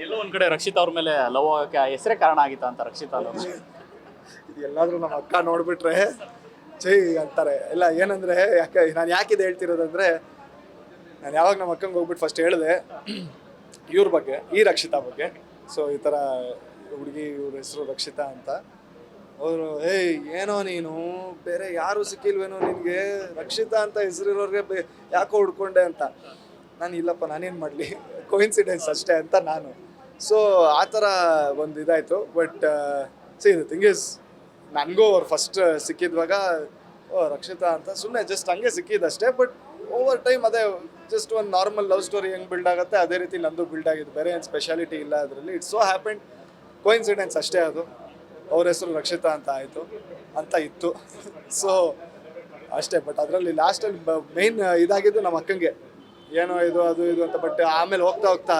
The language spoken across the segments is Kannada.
ಎಲ್ಲೋ ಒಂದ್ ಕಡೆ ರಕ್ಷಿತ್ ಅವ್ರ ಮೇಲೆ ಲವ್ ಆಗಕ್ಕೆ ಹೆಸರೇ ಕಾರಣ ಆಗಿತ್ತ ಅಂತ ರಕ್ಷಿತ್ ಅನ್ನೋದು. ಇದು ಎಲ್ಲಾದ್ರೂ ನಮ್ಮ ಅಕ್ಕ ನೋಡ್ಬಿಟ್ರೆ ಚೈ ಅಂತಾರೆ ಎಲ್ಲ. ಏನಂದ್ರೆ ನಾನು ಯಾಕಿದೆ ಹೇಳ್ತಿರೋದಂದ್ರೆ, ನಾನು ಯಾವಾಗ ನಮ್ಮ ಅಕ್ಕಂಗೆ ಹೋಗ್ಬಿಟ್ಟು ಫಸ್ಟ್ ಹೇಳಿದೆ ಇವ್ರ ಬಗ್ಗೆ, ಈ ರಕ್ಷಿತಾ ಬಗ್ಗೆ. ಸೊ ಈ ಥರ ಹುಡುಗಿ, ಇವ್ರ ಹೆಸರು ರಕ್ಷಿತಾ ಅಂತ. ಅವರು ಏನೋ ನೀನು ಬೇರೆ ಯಾರು ಸಿಕ್ಕಿಲ್ವೇನೋ ನಿನಗೆ, ರಕ್ಷಿತಾ ಅಂತ ಹೆಸರಿರೋರಿಗೆ ಯಾಕೋ ಹುಡ್ಕೊಂಡೆ ಅಂತ. ನಾನು ಇಲ್ಲಪ್ಪ, ನಾನೇನು ಮಾಡಲಿ, ಕೋಇನ್ಸಿಡೆನ್ಸ್ ಅಷ್ಟೇ ಅಂತ ನಾನು. ಸೊ ಆ ಥರ ಒಂದು ಇದಾಯಿತು. ಬಟ್ ಇದು ಥಿಂಗ್ ಇಸ್, ನನಗೂ ಅವ್ರು ಫಸ್ಟ್ ಸಿಕ್ಕಿದ್ವಾಗ ರಕ್ಷಿತಾ ಅಂತ ಸುಮ್ಮನೆ ಜಸ್ಟ್ ಹಂಗೆ ಸಿಕ್ಕಿದ್ದಷ್ಟೇ. ಬಟ್ ಓವರ್ ಟೈಮ್ ಅದೇ ಜಸ್ಟ್ ಒಂದು ನಾರ್ಮಲ್ ಲವ್ ಸ್ಟೋರಿ ಹೆಂಗೆ ಬಿಲ್ಡ್ ಆಗುತ್ತೆ ಅದೇ ರೀತಿ ನಂದು ಬಿಲ್ಡ್ ಆಗಿದ್ದು. ಬೇರೆ ಏನು ಸ್ಪೆಷಾಲಿಟಿ ಇಲ್ಲ ಅದರಲ್ಲಿ. ಇಟ್ಸ್ ಸೋ ಹ್ಯಾಪೆಂಡ್, ಕೋಇನ್ಸಿಡೆನ್ಸ್ ಅಷ್ಟೇ ಅದು. ಅವ್ರ ಹೆಸರು ರಕ್ಷಿತಾ ಅಂತ ಆಯಿತು ಅಂತ ಇತ್ತು. ಸೊ ಅಷ್ಟೇ. ಬಟ್ ಅದರಲ್ಲಿ ಲಾಸ್ಟಲ್ಲಿ ಮೇಯ್ನ್ ಇದಾಗಿದ್ದು ನಮ್ಮ ಅಕ್ಕಂಗೆ, ಏನೋ ಇದು ಅದು ಇದು ಅಂತ. ಬಟ್ ಆಮೇಲೆ ಹೋಗ್ತಾ ಹೋಗ್ತಾ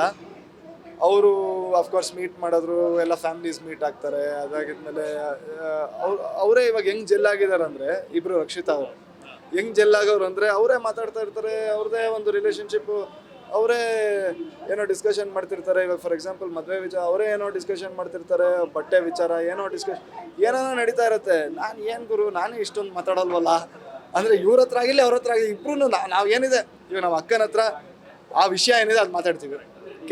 ಅವರು ಅಫ್ಕೋರ್ಸ್ ಮೀಟ್ ಮಾಡಿದ್ರು, ಎಲ್ಲ ಫ್ಯಾಮಿಲೀಸ್ ಮೀಟ್ ಆಗ್ತಾರೆ. ಅದಾಗಿದ್ಮೇಲೆ ಅವರೇ ಇವಾಗ ಹೆಂಗೆ ಜೆಲ್ ಆಗಿದ್ದಾರೆ ಅಂದರೆ, ಇಬ್ಬರು ರಕ್ಷಿತಾ ಅವರು ಹೆಂಗೆ ಜೆಲ್ ಆಗೋರು ಅಂದರೆ, ಅವರೇ ಮಾತಾಡ್ತಾ ಇರ್ತಾರೆ, ಅವ್ರದ್ದೇ ಒಂದು ರಿಲೇಷನ್ಶಿಪ್ಪು, ಅವರೇ ಏನೋ ಡಿಸ್ಕಷನ್ ಮಾಡ್ತಿರ್ತಾರೆ. ಇವಾಗ ಫಾರ್ ಎಕ್ಸಾಂಪಲ್ ಮದುವೆ ವಿಚಾರ ಅವರೇ ಏನೋ ಡಿಸ್ಕಷನ್ ಮಾಡ್ತಿರ್ತಾರೆ, ಬಟ್ಟೆ ವಿಚಾರ ಏನೋ ಏನೋ ನಡೀತಾ ಇರುತ್ತೆ. ನಾನು ಏನು ಗುರು, ನಾನೇ ಇಷ್ಟೊಂದು ಮಾತಾಡಲ್ವಲ್ಲ ಅಂದರೆ, ಇವ್ರ ಹತ್ರ ಆಗಿಲ್ಲ ಅವ್ರ ಹತ್ರ ಆಗಿಲ್ಲ, ಇಬ್ರು ನಾವು ಏನಿದೆ ಇವಾಗ ನಮ್ಮ ಅಕ್ಕನ ಹತ್ರ ಆ ವಿಷಯ ಏನಿದೆ ಅದು ಮಾತಾಡ್ತೀವಿ,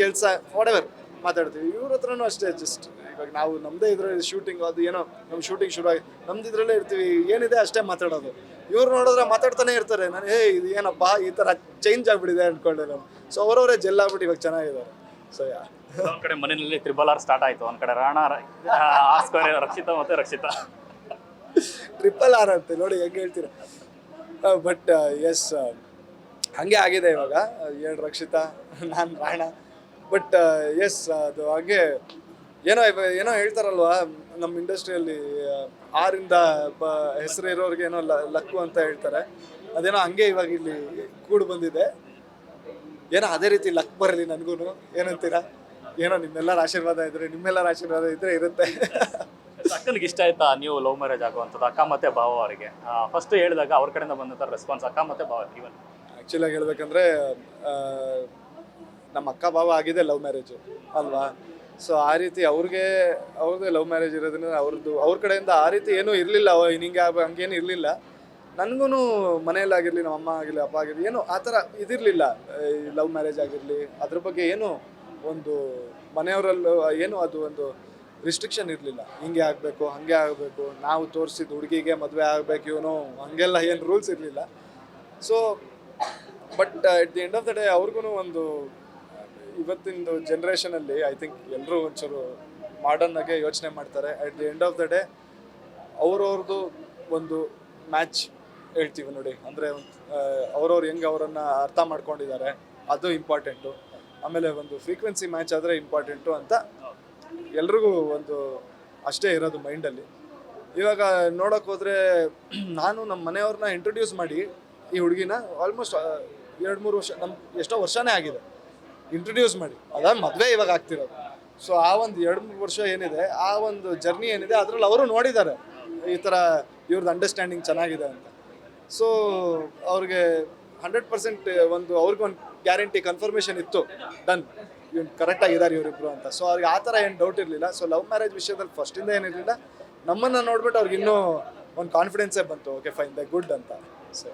ಕೆಲಸ ವಾಟೆವರ್ ಮಾತಾಡ್ತೀವಿ. ಇವ್ರ ಹತ್ರನೂ ಅಷ್ಟೇ. ಜಸ್ಟ್ ಇವಾಗ ನಾವು ನಮ್ಮದೇ ಇದರಲ್ಲಿ ಶೂಟಿಂಗ್, ಅದು ಏನೋ ನಮ್ಮ ಶೂಟಿಂಗ್ ಶುರು ಆಗಿ ನಮ್ದು ಇದರಲ್ಲೇ ಇರ್ತೀವಿ, ಏನಿದೆ ಅಷ್ಟೇ ಮಾತಾಡೋದು. ಇವ್ರು ನೋಡಿದ್ರೆ ಮಾತಾಡ್ತಾನೆ ಇರ್ತಾರೆ. ನಾನು ಇದು ಏನಪ್ಪ ಈ ಥರ ಚೇಂಜ್ ಆಗಿಬಿಟ್ಟಿದೆ ಅಂದ್ಕೊಂಡೆ ನಾನು. ಸೊ ಅವರವರೇ ಜೆಲ್ ಆಗ್ಬಿಟ್ಟು ಇವಾಗ ಚೆನ್ನಾಗಿದ್ದಾರೆ. ಸೊ ಒಂದ್ ಕಡೆ ಮನೆಯಲ್ಲಿ RRR ಸ್ಟಾರ್ಟ್ ಆಯ್ತು, ಒಂದ್ ಕಡೆ ರಾಣಾ ಆಸ್ಕರ್, ರಕ್ಷಿತಾ ಮತ್ತೆ ರಕ್ಷಿತಾ. RRR ಅಂತೆ ನೋಡಿ ಹೆಂಗೆ ಹೇಳ್ತೀರ. ಬಟ್ ಎಸ್, ಹಾಗೆ ಆಗಿದೆ ಇವಾಗ. ಎರಡು ರಕ್ಷಿತಾ, ನಾನು ರಾಣಾ. ಬಟ್ ಎಸ್, ಅದು ಹಾಗೆ ಏನೋ ಹೇಳ್ತಾರಲ್ವಾ ನಮ್ಮ ಇಂಡಸ್ಟ್ರಿಯಲ್ಲಿ, ಆರಿಂದ ಹೆಸರು ಇರೋರಿಗೆ ಏನೋ ಲಕ್ಕು ಅಂತ ಹೇಳ್ತಾರೆ. ಅದೇನೋ ಹಂಗೆ ಇವಾಗ ಇಲ್ಲಿ ಕೂಡು ಬಂದಿದೆ. ಏನೋ ಅದೇ ರೀತಿ ಲಕ್ ಬರಲಿ ನನಗೂ. ಏನಂತೀರಾ? ಏನೋ ನಿಮ್ಮೆಲ್ಲರ ಆಶೀರ್ವಾದ ಇದ್ರೆ ಇರುತ್ತೆ. ಅಕ್ಕನಿಗೆ ಇಷ್ಟ ಆಯ್ತಾ ನೀವು ಲವ್ ಮ್ಯಾರೇಜ್ ಆಗುವಂಥದ್ದು, ಅಕ್ಕ ಮತ್ತೆ ಭಾವ ಅವರಿಗೆ? ಫಸ್ಟ್ ಹೇಳಿದಾಗ ಅವ್ರ ಕಡೆಯಿಂದ ಬಂದಂಥ ರೆಸ್ಪಾನ್ಸ್, ಅಕ್ಕ ಮತ್ತೆ ಭಾವ ಇವನ್ ಆ್ಯಕ್ಚುಲಾಗಿ ಹೇಳ್ಬೇಕಂದ್ರೆ, ನಮ್ಮ ಅಕ್ಕ ಭಾವ ಆಗಿದೆ ಲವ್ ಮ್ಯಾರೇಜು ಅಲ್ವಾ. ಸೊ ಆ ರೀತಿ ಅವ್ರದ್ದೇ ಲವ್ ಮ್ಯಾರೇಜ್ ಇರೋದ್ರಿಂದ ಅವ್ರ ಕಡೆಯಿಂದ ಆ ರೀತಿ ಏನೂ ಇರಲಿಲ್ಲ. ಹಿಂಗೆ ಹಂಗೇನು ಇರಲಿಲ್ಲ. ನನಗೂ ಮನೆಯಲ್ಲಾಗಿರಲಿ, ನಮ್ಮ ಅಮ್ಮ ಆಗಿರಲಿ, ಅಪ್ಪ ಆಗಿರಲಿ, ಏನೋ ಆ ಥರ ಇದಿರಲಿಲ್ಲ. ಲವ್ ಮ್ಯಾರೇಜ್ ಆಗಿರಲಿ ಅದ್ರ ಬಗ್ಗೆ ಏನೂ ಒಂದು ಮನೆಯವರಲ್ಲೂ ಏನೂ ಅದು ಒಂದು ರಿಸ್ಟ್ರಿಕ್ಷನ್ ಇರಲಿಲ್ಲ. ಹಿಂಗೆ ಆಗಬೇಕು, ಹಾಗೆ ಆಗಬೇಕು, ನಾವು ತೋರಿಸಿದ ಹುಡುಗಿಗೆ ಮದುವೆ ಆಗಬೇಕು, ಇವನು ಹಾಗೆಲ್ಲ ಏನು ರೂಲ್ಸ್ ಇರಲಿಲ್ಲ. So but at the end of the day ಅವ್ರಿಗೂ ಒಂದು ಇವತ್ತಿನ ಜನ್ರೇಷನಲ್ಲಿ ಐ ಥಿಂಕ್ ಎಲ್ಲರೂ ಒಂಚೂರು ಮಾಡರ್ನಾಗೆ ಯೋಚನೆ ಮಾಡ್ತಾರೆ. At the end of the day ಅವ್ರವ್ರದ್ದು ಒಂದು ಮ್ಯಾಚ್ ಹೇಳ್ತೀವಿ ನೋಡಿ, ಅಂದರೆ ಅವ್ರವ್ರು ಹೆಂಗೆ ಅವರನ್ನು ಅರ್ಥ ಮಾಡ್ಕೊಂಡಿದ್ದಾರೆ ಅದು ಇಂಪಾರ್ಟೆಂಟು. ಆಮೇಲೆ ಒಂದು ಫ್ರೀಕ್ವೆನ್ಸಿ ಮ್ಯಾಚ್ ಆದರೆ ಇಂಪಾರ್ಟೆಂಟು ಅಂತ ಎಲ್ರಿಗೂ ಒಂದು ಅಷ್ಟೇ ಇರೋದು ಮೈಂಡಲ್ಲಿ. ಇವಾಗ ನೋಡೋಕೆ ಹೋದರೆ, ನಾನು ನಮ್ಮ ಮನೆಯವ್ರನ್ನ ಇಂಟ್ರೊಡ್ಯೂಸ್ ಮಾಡಿ ಈ ಹುಡುಗಿನ ಆಲ್ಮೋಸ್ಟ್ 2-3 ವರ್ಷ, ಎಷ್ಟೋ ವರ್ಷನೇ ಆಗಿದೆ ಇಂಟ್ರೊಡ್ಯೂಸ್ ಮಾಡಿ. ಅದಾದ ಮದುವೆ ಇವಾಗ ಆಗ್ತಿರೋದು. ಸೊ ಆ ಒಂದು 2-3 ವರ್ಷ ಏನಿದೆ, ಆ ಒಂದು ಜರ್ನಿ ಏನಿದೆ ಅದರಲ್ಲಿ ಅವರು ನೋಡಿದ್ದಾರೆ ಈ ಥರ ಇವ್ರದ್ದು ಅಂಡರ್ಸ್ಟ್ಯಾಂಡಿಂಗ್ ಚೆನ್ನಾಗಿದೆ ಅಂತ. ಸೊ ಅವ್ರಿಗೆ 100% ಅವ್ರಿಗೊಂದು ಗ್ಯಾರಂಟಿ ಕನ್ಫರ್ಮೇಷನ್ ಇತ್ತು, ಡನ್, ಇವ್ನು ಕರೆಕ್ಟಾಗಿದ್ದಾರೆ ಇವರಿಬ್ಬರು ಅಂತ. ಸೊ ಅವ್ರಿಗೆ ಆ ಥರ ಏನು ಡೌಟ್ ಇರಲಿಲ್ಲ. ಸೊ ಲವ್ ಮ್ಯಾರೇಜ್ ವಿಷಯದಲ್ಲಿ ಫಸ್ಟಿಂದ ಏನಿರಲಿಲ್ಲ. ನಮ್ಮನ್ನು ನೋಡ್ಬಿಟ್ಟು ಅವ್ರಿಗೆ ಇನ್ನೂ ಒಂದು ಕಾನ್ಫಿಡೆನ್ಸೇ ಬಂತು, ಓಕೆ ಫೈನ್, ದ ಗುಡ್ ಅಂತ. ಸೊ